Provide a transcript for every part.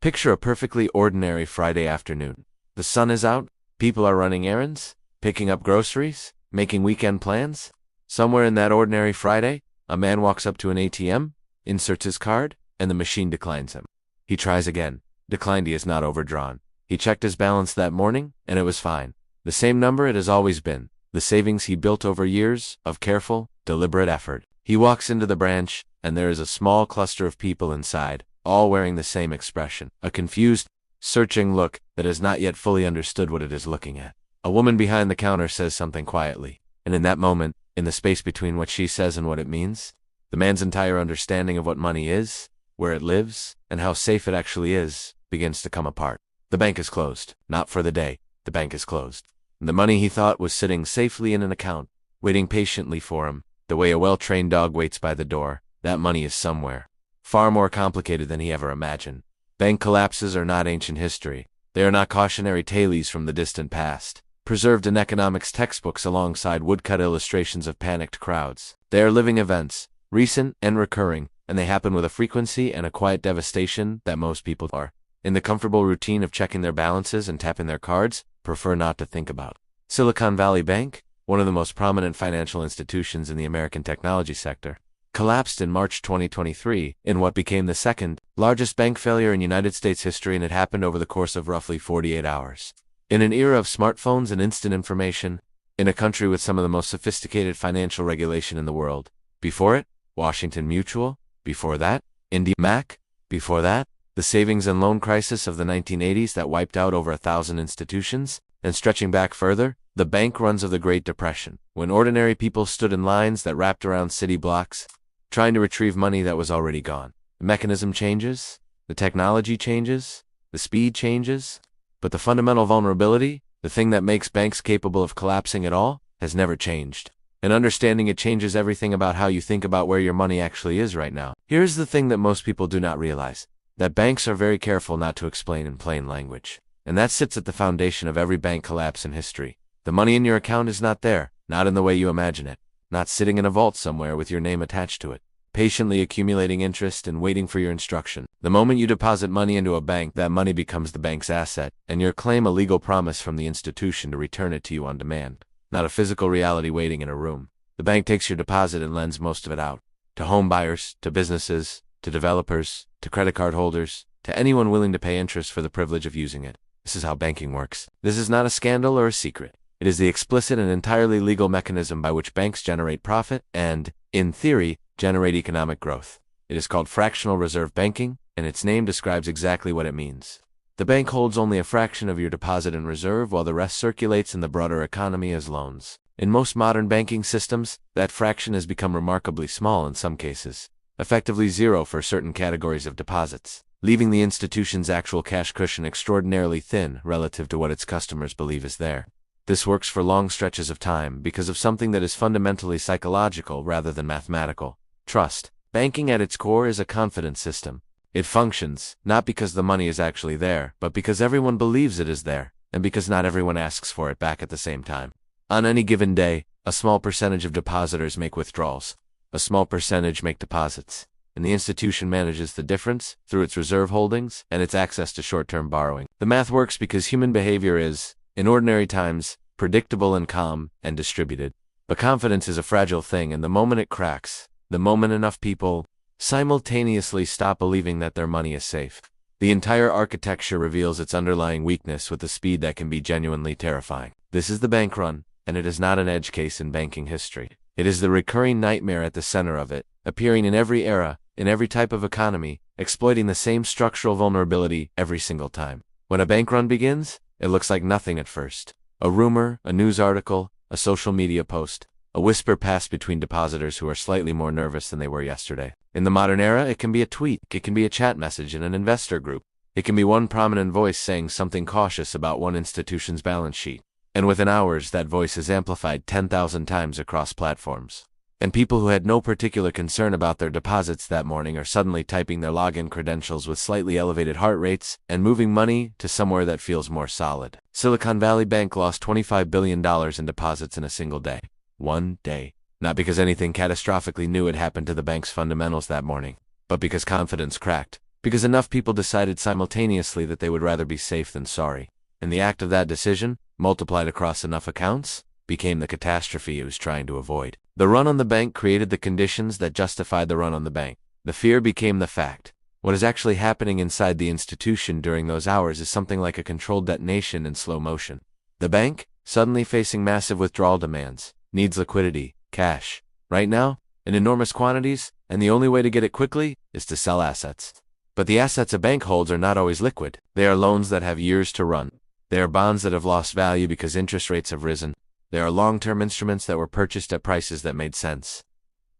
Picture a perfectly ordinary Friday afternoon. The sun is out, people are running errands, picking up groceries, making weekend plans. Somewhere in that ordinary Friday, a man walks up to an ATM, inserts his card, and the machine declines him. He tries again. Declined. He is not overdrawn. He checked his balance that morning, and it was fine. The same number it has always been. The savings he built over years of careful, deliberate effort. He walks into the branch, and there is a small cluster of people inside, all wearing the same expression. A confused, searching look that has not yet fully understood what it is looking at. A woman behind the counter says something quietly, and in that moment, in the space between what she says and what it means, the man's entire understanding of what money is, where it lives, and how safe it actually is, begins to come apart. The bank is closed. Not for the day. The bank is closed. And the money he thought was sitting safely in an account, waiting patiently for him, the way a well-trained dog waits by the door, that money is somewhere. Far more complicated than he ever imagined. Bank collapses are not ancient history. They are not cautionary tales from the distant past, preserved in economics textbooks alongside woodcut illustrations of panicked crowds. They are living events, recent and recurring, and they happen with a frequency and a quiet devastation that most people are, in the comfortable routine of checking their balances and tapping their cards, prefer not to think about. Silicon Valley Bank, one of the most prominent financial institutions in the American technology sector, collapsed in March 2023 in what became the second largest bank failure in United States history, and it happened over the course of roughly 48 hours. In an era of smartphones and instant information, in a country with some of the most sophisticated financial regulation in the world. Before it, Washington Mutual. Before that, IndyMac. Before that, the savings and loan crisis of the 1980s that wiped out over 1,000 institutions, and stretching back further, the bank runs of the Great Depression, when ordinary people stood in lines that wrapped around city blocks, trying to retrieve money that was already gone. The mechanism changes, the technology changes, the speed changes, but the fundamental vulnerability, the thing that makes banks capable of collapsing at all, has never changed. And understanding it changes everything about how you think about where your money actually is right now. Here's the thing that most people do not realize, that banks are very careful not to explain in plain language. And that sits at the foundation of every bank collapse in history. The money in your account is not there, not in the way you imagine it, not sitting in a vault somewhere with your name attached to it, patiently accumulating interest and waiting for your instruction. The moment you deposit money into a bank, that money becomes the bank's asset, and your claim a legal promise from the institution to return it to you on demand, not a physical reality waiting in a room. The bank takes your deposit and lends most of it out, to home buyers, to businesses, to developers, to credit card holders, to anyone willing to pay interest for the privilege of using it. This is how banking works. This is not a scandal or a secret. It is the explicit and entirely legal mechanism by which banks generate profit and, in theory, generate economic growth. It is called fractional reserve banking, and its name describes exactly what it means. The bank holds only a fraction of your deposit in reserve while the rest circulates in the broader economy as loans. In most modern banking systems, that fraction has become remarkably small in some cases, effectively zero for certain categories of deposits, leaving the institution's actual cash cushion extraordinarily thin relative to what its customers believe is there. This works for long stretches of time because of something that is fundamentally psychological rather than mathematical: trust. Banking at its core is a confidence system. It functions, not because the money is actually there, but because everyone believes it is there, and because not everyone asks for it back at the same time. On any given day, a small percentage of depositors make withdrawals. A small percentage make deposits, and the institution manages the difference through its reserve holdings and its access to short-term borrowing. The math works because human behavior is, in ordinary times, predictable and calm and distributed. But confidence is a fragile thing, and the moment it cracks, the moment enough people simultaneously stop believing that their money is safe, the entire architecture reveals its underlying weakness with a speed that can be genuinely terrifying. This is the bank run, and it is not an edge case in banking history. It is the recurring nightmare at the center of it, appearing in every era, in every type of economy, exploiting the same structural vulnerability every single time. When a bank run begins, it looks like nothing at first. A rumor, a news article, a social media post, a whisper passed between depositors who are slightly more nervous than they were yesterday. In the modern era, it can be a tweet, it can be a chat message in an investor group, it can be one prominent voice saying something cautious about one institution's balance sheet. And within hours, that voice is amplified 10,000 times across platforms. And people who had no particular concern about their deposits that morning are suddenly typing their login credentials with slightly elevated heart rates and moving money to somewhere that feels more solid. Silicon Valley Bank lost $25 billion in deposits in a single day. One day. Not because anything catastrophically new had happened to the bank's fundamentals that morning, but because confidence cracked. because enough people decided simultaneously that they would rather be safe than sorry. And the act of that decision, multiplied across enough accounts, became the catastrophe it was trying to avoid. The run on the bank created the conditions that justified the run on the bank. The fear became the fact. What is actually happening inside the institution during those hours is something like a controlled detonation in slow motion. The bank, suddenly facing massive withdrawal demands, needs liquidity, cash, right now, in enormous quantities, and the only way to get it quickly is to sell assets. But the assets a bank holds are not always liquid. They are loans that have years to run. They are bonds that have lost value because interest rates have risen. They are long-term instruments that were purchased at prices that made sense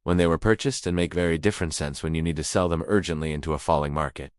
when they were purchased and make very different sense when you need to sell them urgently into a falling market.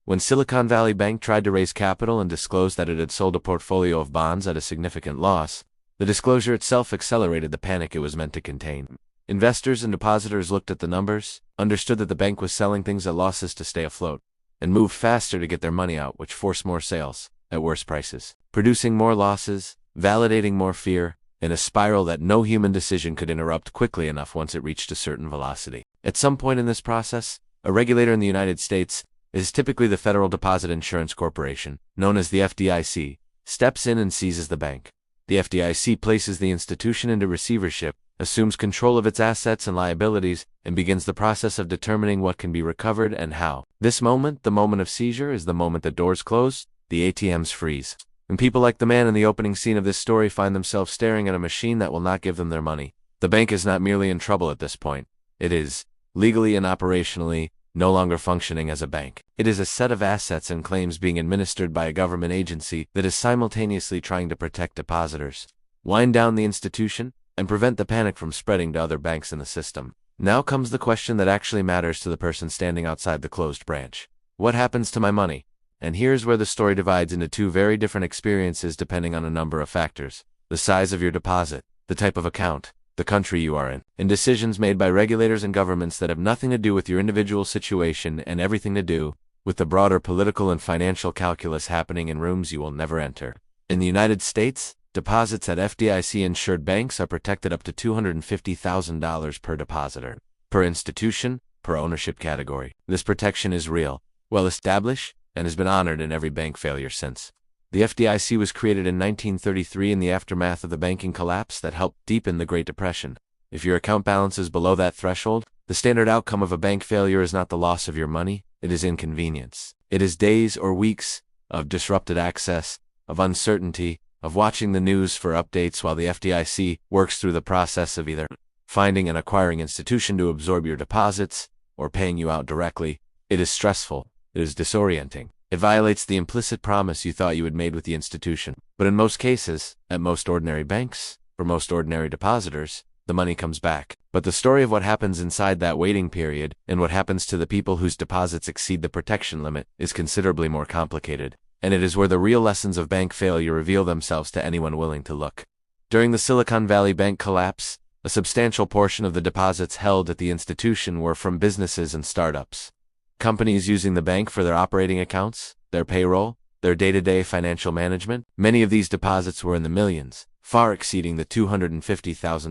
When Silicon Valley Bank tried to raise capital and disclosed that it had sold a portfolio of bonds at a significant loss, the disclosure itself accelerated the panic it was meant to contain. Investors and depositors looked at the numbers, understood that the bank was selling things at losses to stay afloat, and moved faster to get their money out, which forced more sales at worse prices, producing more losses, validating more fear, in a spiral that no human decision could interrupt quickly enough once it reached a certain velocity. At some point in this process, a regulator in the United States, is typically the Federal Deposit Insurance Corporation, known as the FDIC, steps in and seizes the bank. The FDIC places the institution into receivership, assumes control of its assets and liabilities, and begins the process of determining what can be recovered and how. This moment, the moment of seizure, is the moment the doors close, the ATMs freeze. And people like the man in the opening scene of this story find themselves staring at a machine that will not give them their money. The bank is not merely in trouble at this point. It is, legally and operationally, no longer functioning as a bank. It is a set of assets and claims being administered by a government agency that is simultaneously trying to protect depositors, wind down the institution, and prevent the panic from spreading to other banks in the system. Now comes the question that actually matters to the person standing outside the closed branch. What happens to my money? And here's where the story divides into two very different experiences depending on a number of factors: the size of your deposit, the type of account, the country you are in, and decisions made by regulators and governments that have nothing to do with your individual situation and everything to do with the broader political and financial calculus happening in rooms you will never enter. In the United States, deposits at FDIC-insured banks are protected up to $250,000 per depositor, per institution, per ownership category. This protection is real, well established, and has been honored in every bank failure since. The FDIC was created in 1933 in the aftermath of the banking collapse that helped deepen the Great Depression. If your account balance is below that threshold, the standard outcome of a bank failure is not the loss of your money, it is inconvenience. It is days or weeks of disrupted access, of uncertainty, of watching the news for updates while the FDIC works through the process of either finding and acquiring institution to absorb your deposits or paying you out directly. It is stressful. It is disorienting. It violates the implicit promise you thought you had made with the institution. But in most cases, at most ordinary banks, for most ordinary depositors, the money comes back. But the story of what happens inside that waiting period, and what happens to the people whose deposits exceed the protection limit, is considerably more complicated. And it is where the real lessons of bank failure reveal themselves to anyone willing to look. During the Silicon Valley Bank collapse, a substantial portion of the deposits held at the institution were from businesses and startups. Companies using the bank for their operating accounts, their payroll, their day-to-day financial management. Many of these deposits were in the millions, far exceeding the $250,000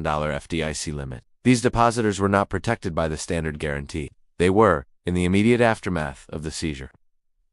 FDIC limit. These depositors were not protected by the standard guarantee. They were, in the immediate aftermath of the seizure,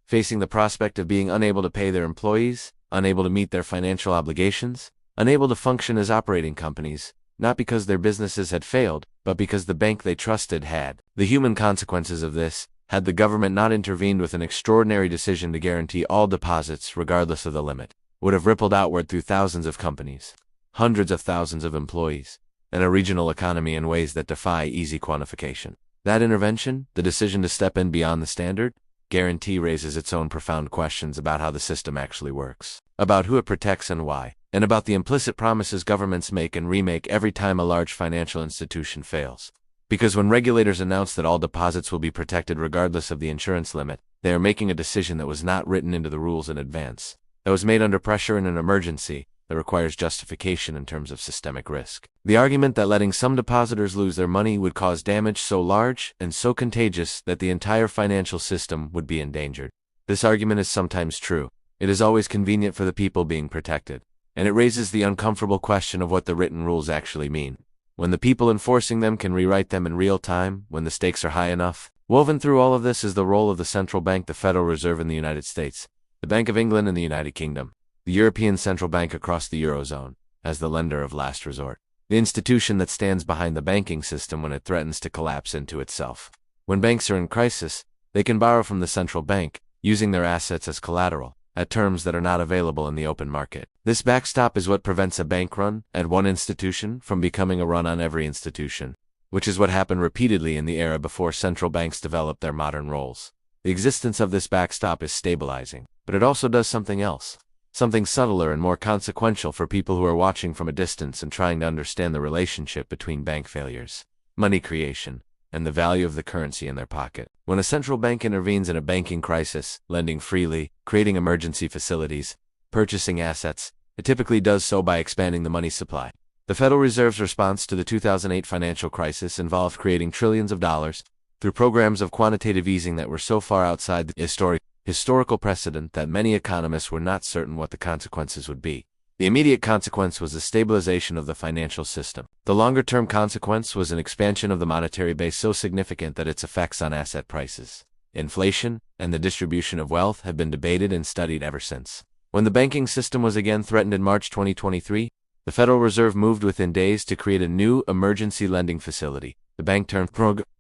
facing the prospect of being unable to pay their employees, unable to meet their financial obligations, unable to function as operating companies, not because their businesses had failed, but because the bank they trusted had. The human consequences of this, had the government not intervened with an extraordinary decision to guarantee all deposits regardless of the limit, would have rippled outward through thousands of companies, hundreds of thousands of employees, and a regional economy in ways that defy easy quantification. That intervention, the decision to step in beyond the standard guarantee, raises its own profound questions about how the system actually works, about who it protects and why, and about the implicit promises governments make and remake every time a large financial institution fails. Because when regulators announce that all deposits will be protected regardless of the insurance limit, they are making a decision that was not written into the rules in advance, that was made under pressure in an emergency, that requires justification in terms of systemic risk. The argument that letting some depositors lose their money would cause damage so large and so contagious that the entire financial system would be endangered. This argument is sometimes true. It is always convenient for the people being protected, and it raises the uncomfortable question of what the written rules actually mean. When the people enforcing them can rewrite them in real time, when the stakes are high enough, Woven through all of this is the role of the central bank, the Federal Reserve in the United States, the Bank of England in the United Kingdom, the European Central Bank across the Eurozone, as the lender of last resort, the institution that stands behind the banking system when it threatens to collapse into itself. When banks are in crisis, they can borrow from the central bank, using their assets as collateral, at terms that are not available in the open market. This backstop is what prevents a bank run at one institution from becoming a run on every institution, which is what happened repeatedly in the era before central banks developed their modern roles. The existence of this backstop is stabilizing, but it also does something else. Something subtler and more consequential for people who are watching from a distance and trying to understand the relationship between bank failures, money creation, and the value of the currency in their pocket. When a central bank intervenes in a banking crisis, lending freely, creating emergency facilities, purchasing assets, it typically does so by expanding the money supply. The Federal Reserve's response to the 2008 financial crisis involved creating trillions of dollars through programs of quantitative easing that were so far outside the historical precedent that many economists were not certain what the consequences would be. The immediate consequence was the stabilization of the financial system. The longer-term consequence was an expansion of the monetary base so significant that its effects on asset prices, inflation, and the distribution of wealth have been debated and studied ever since. When the banking system was again threatened in March 2023, the Federal Reserve moved within days to create a new emergency lending facility, the Bank Term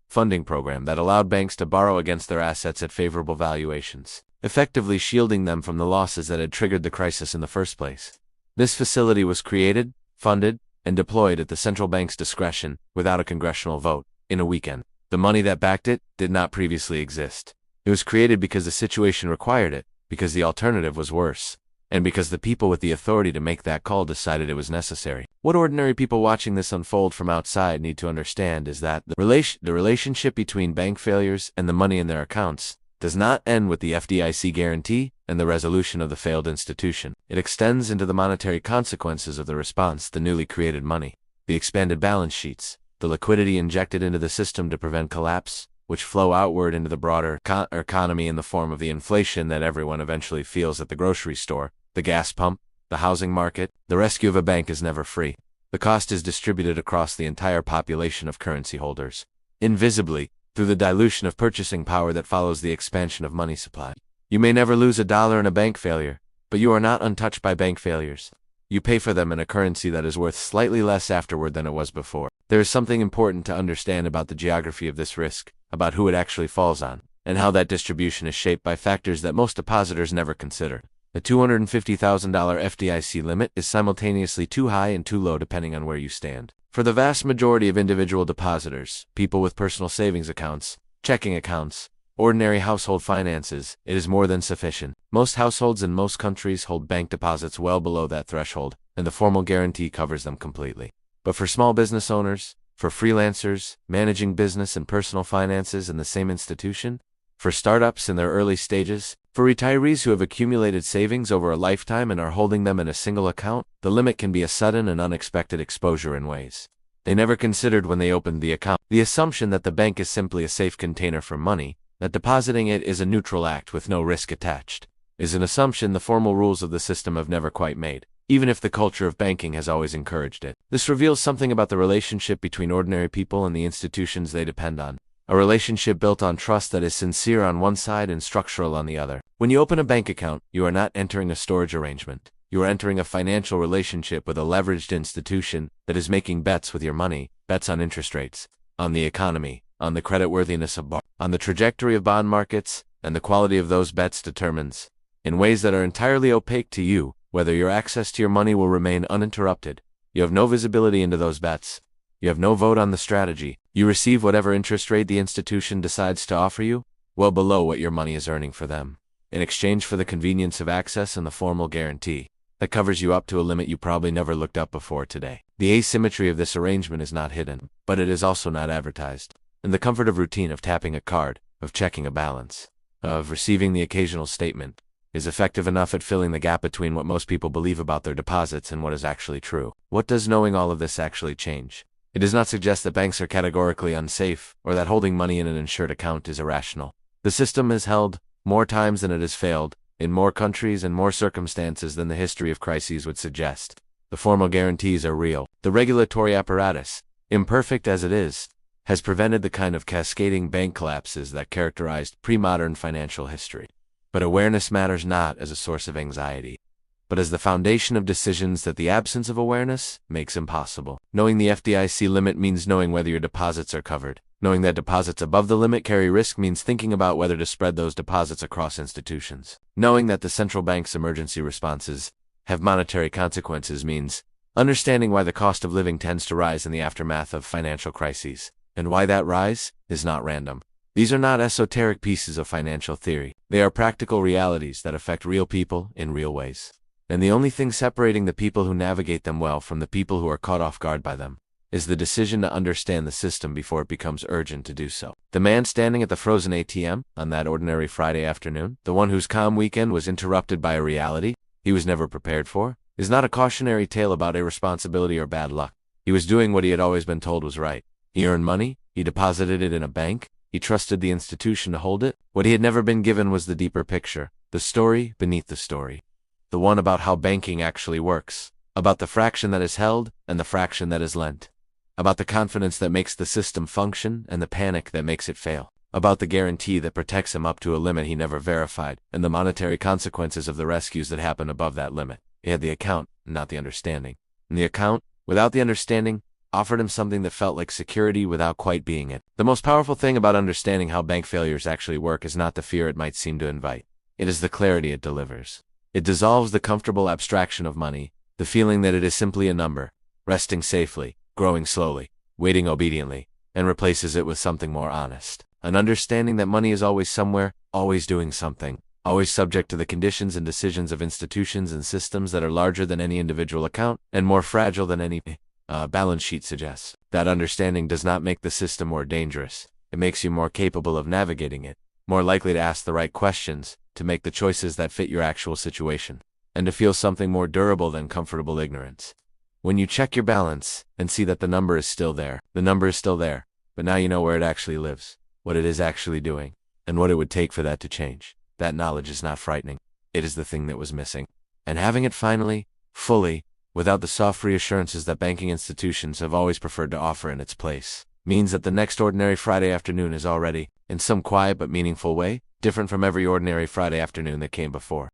Funding Program, that allowed banks to borrow against their assets at favorable valuations, effectively shielding them from the losses that had triggered the crisis in the first place. This facility was created, funded, and deployed at the central bank's discretion, without a congressional vote, in a weekend. The money that backed it did not previously exist. It was created because the situation required it, because the alternative was worse, and because the people with the authority to make that call decided it was necessary. What ordinary people watching this unfold from outside need to understand is that the relationship between bank failures and the money in their accounts does not end with the FDIC guarantee and the resolution of the failed institution. It extends into the monetary consequences of the response, the newly created money, the expanded balance sheets, the liquidity injected into the system to prevent collapse, which flow outward into the broader economy in the form of the inflation that everyone eventually feels at the grocery store, the gas pump, the housing market. The rescue of a bank is never free. The cost is distributed across the entire population of currency holders, invisibly, through the dilution of purchasing power that follows the expansion of money supply. You may never lose a dollar in a bank failure, but you are not untouched by bank failures. You pay for them in a currency that is worth slightly less afterward than it was before. There is something important to understand about the geography of this risk, about who it actually falls on, and how that distribution is shaped by factors that most depositors never consider. The $250,000 FDIC limit is simultaneously too high and too low depending on where you stand. For the vast majority of individual depositors, people with personal savings accounts, checking accounts, ordinary household finances, it is more than sufficient. Most households in most countries hold bank deposits well below that threshold, and the formal guarantee covers them completely. But for small business owners, for freelancers, managing business and personal finances in the same institution, for startups in their early stages, for retirees who have accumulated savings over a lifetime and are holding them in a single account, the limit can be a sudden and unexpected exposure in ways they never considered when they opened the account. The assumption that the bank is simply a safe container for money, that depositing it is a neutral act with no risk attached, is an assumption the formal rules of the system have never quite made, even if the culture of banking has always encouraged it. This reveals something about the relationship between ordinary people and the institutions they depend on. A relationship built on trust that is sincere on one side and structural on the other. When you open a bank account, you are not entering a storage arrangement. You are entering a financial relationship with a leveraged institution that is making bets with your money, bets on interest rates, on the economy, on the creditworthiness of on the trajectory of bond markets, and the quality of those bets determines, in ways that are entirely opaque to you, whether your access to your money will remain uninterrupted. You have no visibility into those bets. You have no vote on the strategy. You receive whatever interest rate the institution decides to offer you, well below what your money is earning for them, in exchange for the convenience of access and the formal guarantee that covers you up to a limit you probably never looked up before today. The asymmetry of this arrangement is not hidden, but it is also not advertised. In the comfort of routine of tapping a card, of checking a balance, of receiving the occasional statement, is effective enough at filling the gap between what most people believe about their deposits and what is actually true. What does knowing all of this actually change? It does not suggest that banks are categorically unsafe, or that holding money in an insured account is irrational. The system has held, more times than it has failed, in more countries and more circumstances than the history of crises would suggest. The formal guarantees are real. The regulatory apparatus, imperfect as it is, has prevented the kind of cascading bank collapses that characterized pre-modern financial history. But awareness matters not as a source of anxiety, but as the foundation of decisions that the absence of awareness makes impossible. Knowing the FDIC limit means knowing whether your deposits are covered. Knowing that deposits above the limit carry risk means thinking about whether to spread those deposits across institutions. Knowing that the central bank's emergency responses have monetary consequences means understanding why the cost of living tends to rise in the aftermath of financial crises, and why that rise is not random. These are not esoteric pieces of financial theory. They are practical realities that affect real people in real ways. And the only thing separating the people who navigate them well from the people who are caught off guard by them is the decision to understand the system before it becomes urgent to do so. The man standing at the frozen ATM on that ordinary Friday afternoon, the one whose calm weekend was interrupted by a reality he was never prepared for, is not a cautionary tale about irresponsibility or bad luck. He was doing what he had always been told was right. He earned money, he deposited it in a bank, he trusted the institution to hold it. What he had never been given was the deeper picture, the story beneath the story. The one about how banking actually works, about the fraction that is held and the fraction that is lent, about the confidence that makes the system function and the panic that makes it fail, about the guarantee that protects him up to a limit he never verified, and the monetary consequences of the rescues that happen above that limit. He had the account, not the understanding. And the account, without the understanding, offered him something that felt like security without quite being it. The most powerful thing about understanding how bank failures actually work is not the fear it might seem to invite. It is the clarity it delivers. It dissolves the comfortable abstraction of money, the feeling that it is simply a number, resting safely, growing slowly, waiting obediently, and replaces it with something more honest. An understanding that money is always somewhere, always doing something, always subject to the conditions and decisions of institutions and systems that are larger than any individual account and more fragile than any balance sheet suggests. That understanding does not make the system more dangerous. It makes you more capable of navigating it, more likely to ask the right questions, to make the choices that fit your actual situation, and to feel something more durable than comfortable ignorance. When you check your balance and see that the number is still there, but now you know where it actually lives, what it is actually doing, and what it would take for that to change. That knowledge is not frightening. It is the thing that was missing. And having it finally, fully, without the soft reassurances that banking institutions have always preferred to offer in its place, means that the next ordinary Friday afternoon is already, in some quiet but meaningful way, different from every ordinary Friday afternoon that came before.